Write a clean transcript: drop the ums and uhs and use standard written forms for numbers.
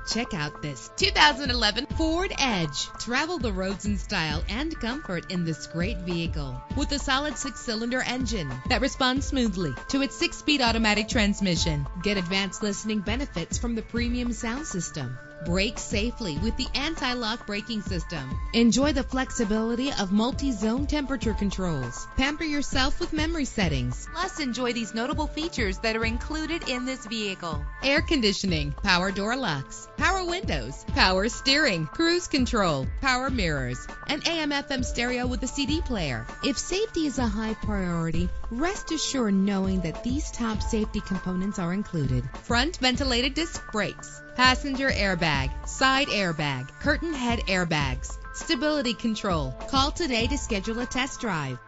Check out this 2011 Ford Edge. Travel the roads in style and comfort in this great vehicle. With a solid 6-cylinder engine that responds smoothly to its 6-speed automatic transmission. Get advanced listening benefits from the premium sound system. Brake safely with the anti-lock braking system. Enjoy the flexibility of multi-zone temperature controls. Pamper yourself with memory settings. Plus, enjoy these notable features that are included in this vehicle: air conditioning, power door locks, power windows, power steering, cruise control, power mirrors, an AM/FM stereo with a CD player. If safety is a high priority, rest assured knowing that these top safety components are included: front ventilated disc brakes, passenger airbag, side airbag, curtain head airbags, stability control. Call today to schedule a test drive.